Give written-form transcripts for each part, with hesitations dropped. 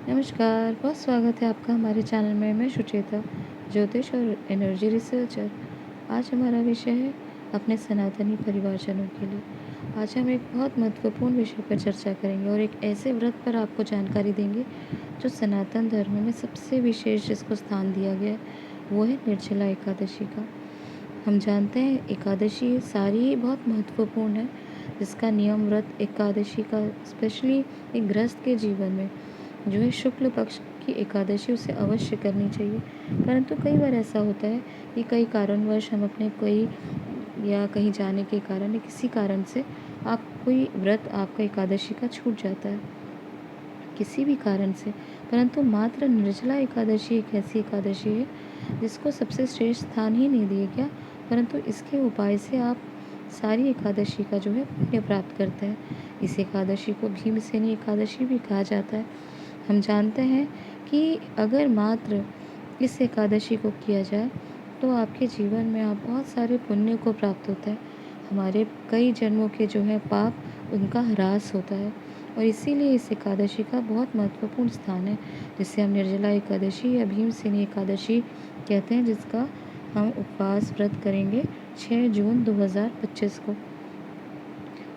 नमस्कार, बहुत स्वागत है आपका हमारे चैनल में। मैं सुचेता, ज्योतिष और एनर्जी रिसर्चर। आज हमारा विषय है अपने सनातनी परिवारजनों के लिए। आज हम एक बहुत महत्वपूर्ण विषय पर चर्चा करेंगे और एक ऐसे व्रत पर आपको जानकारी देंगे जो सनातन धर्म में सबसे विशेष जिसको स्थान दिया गया है, वो है निर्जला एकादशी का। हम जानते हैं एकादशी सारी ही बहुत महत्वपूर्ण है, जिसका नियम व्रत एकादशी का स्पेशली एक गृहस्थ के जीवन में जो है शुक्ल पक्ष की एकादशी उसे अवश्य करनी चाहिए। परंतु कई बार ऐसा होता है कि कई कारणवश हम अपने कोई या कहीं जाने के कारण या किसी कारण से आप कोई व्रत आपका एकादशी का छूट जाता है किसी भी कारण से। परंतु मात्र निर्जला एकादशी एक ऐसी एकादशी है जिसको सबसे श्रेष्ठ स्थान ही नहीं दिया गया, परंतु इसके उपाय से आप सारी एकादशी का जो है पुण्य प्राप्त करते हैं। इस एकादशी को भीमसेनी एकादशी भी कहा जाता है। हम जानते हैं कि अगर मात्र इस एकादशी को किया जाए तो आपके जीवन में आप बहुत सारे पुण्य को प्राप्त होता है। हमारे कई जन्मों के जो है पाप उनका ह्रास होता है और इसीलिए इस एकादशी का बहुत महत्वपूर्ण स्थान है, जिसे हम निर्जला एकादशी या भीमसेनी एकादशी कहते हैं, जिसका हम उपवास व्रत करेंगे 6 जून 2025 को।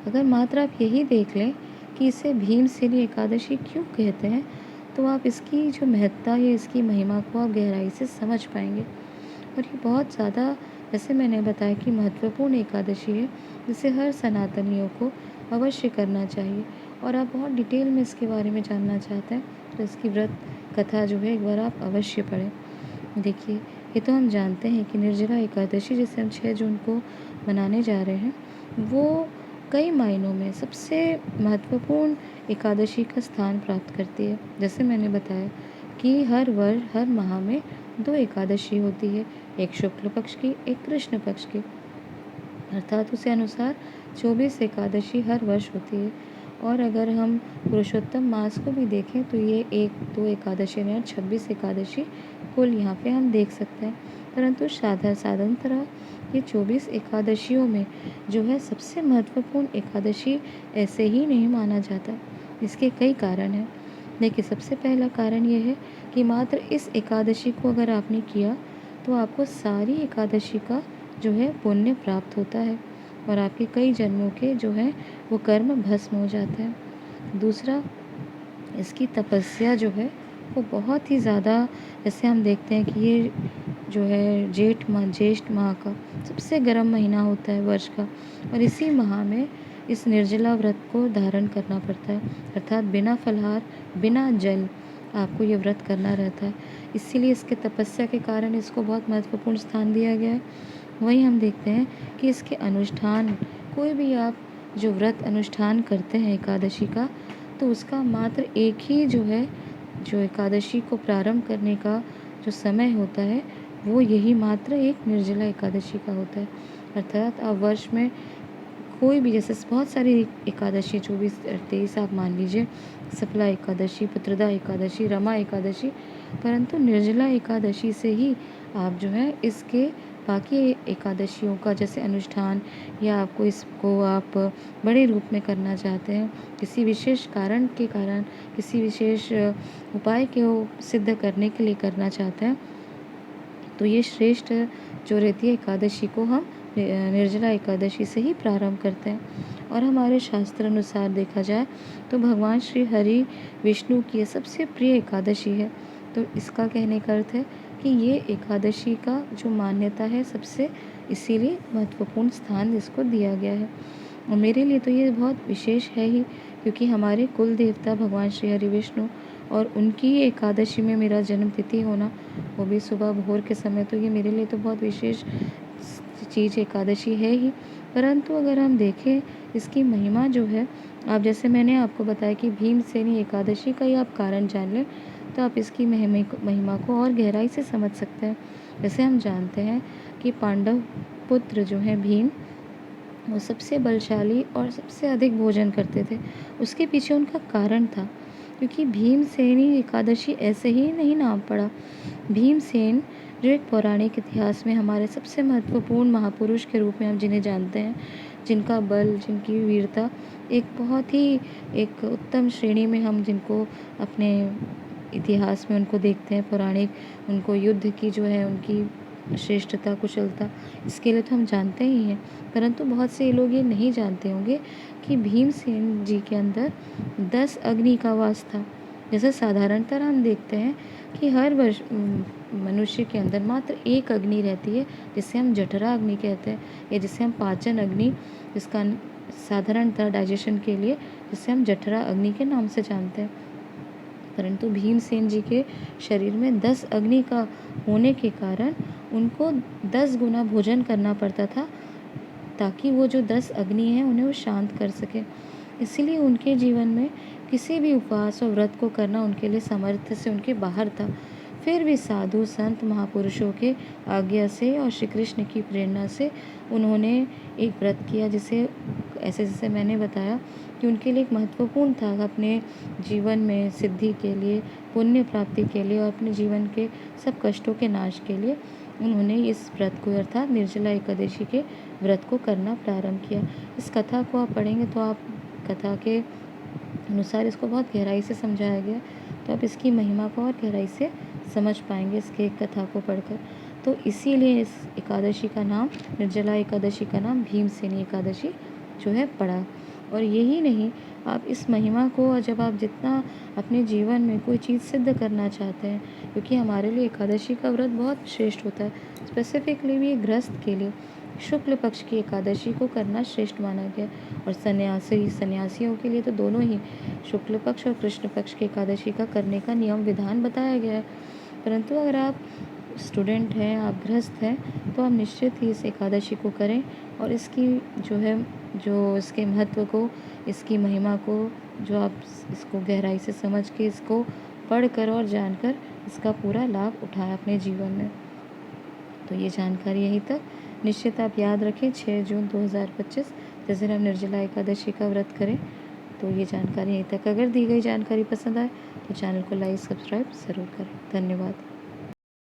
अगर मात्र आप यही देख लें कि इसे भीमसेनी एकादशी क्यों कहते हैं, तो आप इसकी जो महत्ता या इसकी महिमा को आप गहराई से समझ पाएंगे। और ये बहुत ज़्यादा, जैसे मैंने बताया, कि महत्वपूर्ण एकादशी है जिसे हर सनातनियों को अवश्य करना चाहिए। और आप बहुत डिटेल में इसके बारे में जानना चाहते हैं तो इसकी व्रत कथा जो है एक बार आप अवश्य पढ़ें। देखिए, ये तो हम जानते हैं कि निर्जला एकादशी जिसे हम 6 जून को मनाने जा रहे हैं, वो कई मायनों में सबसे महत्वपूर्ण एकादशी का स्थान प्राप्त करती है। जैसे मैंने बताया कि हर वर्ष हर माह में 2 एकादशी होती है, एक शुक्ल पक्ष की, एक कृष्ण पक्ष की। अर्थात उसे अनुसार 24 एकादशी हर वर्ष होती है। और अगर हम पुरुषोत्तम मास को भी देखें तो ये 1-2 एकादशी यानी 26 एकादशी कुल यहाँ पे हम देख सकते हैं। परंतु साधारणतः ये 24 एकादशियों में जो है सबसे महत्वपूर्ण एकादशी ऐसे ही नहीं माना जाता। इसके कई कारण हैं। देखिए, सबसे पहला कारण ये है कि मात्र इस एकादशी को अगर आपने किया तो आपको सारी एकादशी का जो है पुण्य प्राप्त होता है और आपके कई जन्मों के जो है वो कर्म भस्म हो जाते हैं। दूसरा, इसकी तपस्या जो है वो बहुत ही ज़्यादा, जैसे हम देखते हैं कि ये जो है ज्येष्ठ माह का सबसे गर्म महीना होता है वर्ष का, और इसी माह में इस निर्जला व्रत को धारण करना पड़ता है। अर्थात बिना फलाहार बिना जल आपको ये व्रत करना रहता है। इसीलिए इसके तपस्या के कारण इसको बहुत महत्वपूर्ण स्थान दिया गया है। वहीं हम देखते हैं कि इसके अनुष्ठान, कोई भी आप जो व्रत अनुष्ठान करते हैं एकादशी का, तो उसका मात्र एक ही जो है, जो एकादशी को प्रारंभ करने का जो समय होता है, वो यही मात्र एक निर्जला एकादशी का होता है। अर्थात आप वर्ष में कोई भी, जैसे बहुत सारी एकादशी 24-23 आप मान लीजिए, सफला एकादशी, पुत्रदा एकादशी, रमा एकादशी, परंतु निर्जला एकादशी से ही आप जो है इसके बाकी एकादशियों का जैसे अनुष्ठान, या आपको इसको आप बड़े रूप में करना चाहते हैं, किसी विशेष कारण के कारण, किसी विशेष उपाय को सिद्ध करने के लिए करना चाहते हैं, तो ये श्रेष्ठ जो रहती है एकादशी को हम निर्जला एकादशी से ही प्रारंभ करते हैं। और हमारे शास्त्र अनुसार देखा जाए तो भगवान श्री हरि विष्णु की ये सबसे प्रिय एकादशी है। तो इसका कहने का अर्थ है कि ये एकादशी का जो मान्यता है सबसे, इसीलिए महत्वपूर्ण स्थान इसको दिया गया है। और मेरे लिए तो ये बहुत विशेष है ही, क्योंकि हमारे कुल देवता भगवान श्री हरि विष्णु और उनकी एकादशी में मेरा जन्म तिथि होना, वो भी सुबह भोर के समय, तो ये मेरे लिए तो बहुत विशेष चीज़ एकादशी है ही। परंतु अगर हम देखें इसकी महिमा जो है, आप जैसे मैंने आपको बताया कि भीमसेनी एकादशी का ही आप कारण जान लें तो आप इसकी महिमा को और गहराई से समझ सकते हैं। जैसे हम जानते हैं कि पांडव पुत्र जो हैं भीम, वो सबसे बलशाली और सबसे अधिक भोजन करते थे। उसके पीछे उनका कारण था, क्योंकि भीमसेनी एकादशी ऐसे ही नहीं नाम पड़ा। भीमसेन जो एक पौराणिक इतिहास में हमारे सबसे महत्वपूर्ण महापुरुष के रूप में हम जिन्हें जानते हैं, जिनका बल, जिनकी वीरता एक बहुत ही एक उत्तम श्रेणी में हम जिनको अपने इतिहास में उनको देखते हैं, पौराणिक उनको युद्ध की जो है उनकी श्रेष्ठता, कुशलता, इसके लिए तो हम जानते ही हैं। परंतु बहुत से लोग ये नहीं जानते होंगे कि भीमसेन जी के अंदर 10 अग्नि का वास था। जैसे साधारणतः हम देखते हैं कि हर वर्ष मनुष्य के अंदर मात्र एक अग्नि रहती है, जिसे हम जठरा अग्नि कहते हैं, या जिसे हम पाचन अग्नि, जिसका साधारणतः डाइजेशन के लिए, जिसे हम जठरा अग्नि के नाम से जानते हैं। परंतु भीमसेन जी के शरीर में 10 अग्नि का होने के कारण उनको 10 गुना भोजन करना पड़ता था, ताकि वो जो 10 अग्नि हैं उन्हें वो शांत कर सके। इसीलिए उनके जीवन में किसी भी उपवास और व्रत को करना उनके लिए सामर्थ्य से उनके बाहर था। फिर भी साधु संत महापुरुषों के आज्ञा से और श्री कृष्ण की प्रेरणा से उन्होंने एक व्रत किया, जिसे ऐसे जैसे मैंने बताया कि उनके लिए एक महत्वपूर्ण था अपने जीवन में सिद्धि के लिए, पुण्य प्राप्ति के लिए और अपने जीवन के सब कष्टों के नाश के लिए उन्होंने इस व्रत को अर्थात निर्जला एकादशी के व्रत को करना प्रारंभ किया। इस कथा को आप पढ़ेंगे तो आप कथा के अनुसार इसको बहुत गहराई से समझाया गया, तो आप इसकी महिमा को और गहराई से समझ पाएंगे इसके कथा को पढ़कर। तो इसीलिए इस एकादशी का नाम, निर्जला एकादशी का नाम भीमसेनी एकादशी जो है पड़ा। और यही नहीं, आप इस महिमा को जब आप जितना अपने जीवन में कोई चीज़ सिद्ध करना चाहते हैं, क्योंकि हमारे लिए एकादशी का व्रत बहुत श्रेष्ठ होता है, स्पेसिफिकली भी गृहस्थ के लिए शुक्ल पक्ष की एकादशी को करना श्रेष्ठ माना गया। और सन्यासियों के लिए तो दोनों ही शुक्ल पक्ष और कृष्ण पक्ष की एकादशी का करने का नियम विधान बताया गया है। परंतु अगर आप स्टूडेंट हैं, आप गृहस्थ हैं, तो आप निश्चित ही इस एकादशी को करें और इसकी जो है, जो इसके महत्व को, इसकी महिमा को, जो आप इसको गहराई से समझ के इसको पढ़कर और जानकर इसका पूरा लाभ उठाएं अपने जीवन में। तो ये जानकारी यहीं तक। निश्चित आप याद रखें 6 जून 2025 जिस दिन हम निर्जला एकादशी का व्रत करें। तो ये जानकारी यहीं तक। अगर दी गई जानकारी पसंद आए तो चैनल को लाइक सब्सक्राइब ज़रूर करें। धन्यवाद।